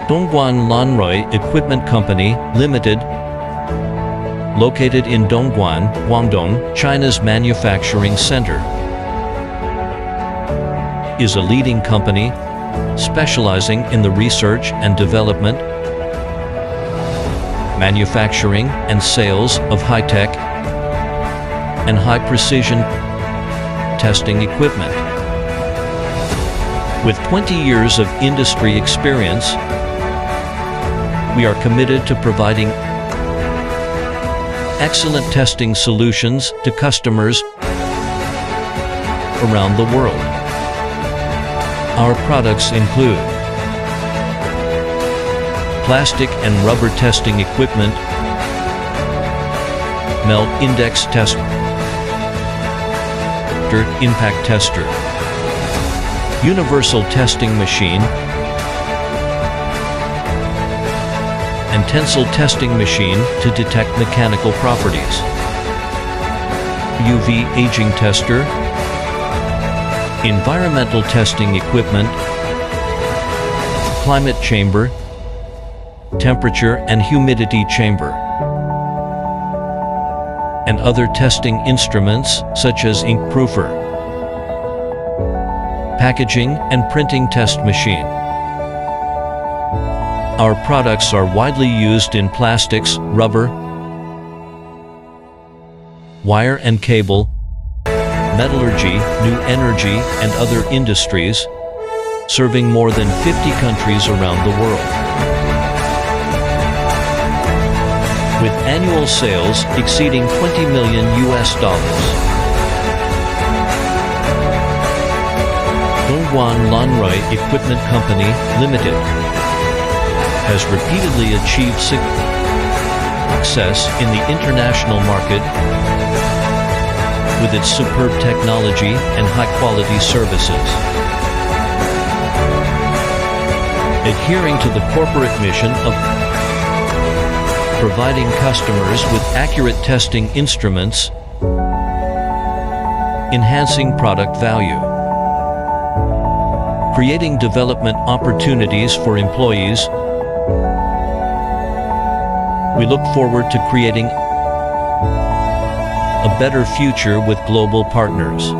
Dongguan Lanrui Equipment Company, Limited, located in Dongguan, Guangdong, China's manufacturing center, is a leading company specializing in the research and development, manufacturing and sales of high-tech and high-precision testing equipment. With 20 years of industry experience, we are committed to providing excellent testing solutions to customers around the world. Our products include plastic and rubber testing equipment, melt index tester, impact tester, universal testing machine, and tensile testing machine to detect mechanical properties, UV aging tester, environmental testing equipment, climate chamber, temperature and humidity chamber, and other testing instruments such as ink proofer, packaging and printing test machine. Our products are widely used in plastics, rubber, wire and cable, metallurgy, new energy, and other industries, serving more than 50 countries around the world. With annual sales exceeding $20 million. Dongguan Lanrui Equipment Company, Limited, has repeatedly achieved success in the international market with its superb technology and high-quality services. Adhering to the corporate mission of providing customers with accurate testing instruments, enhancing product value, creating development opportunities for employees, we look forward to creating a better future with global partners.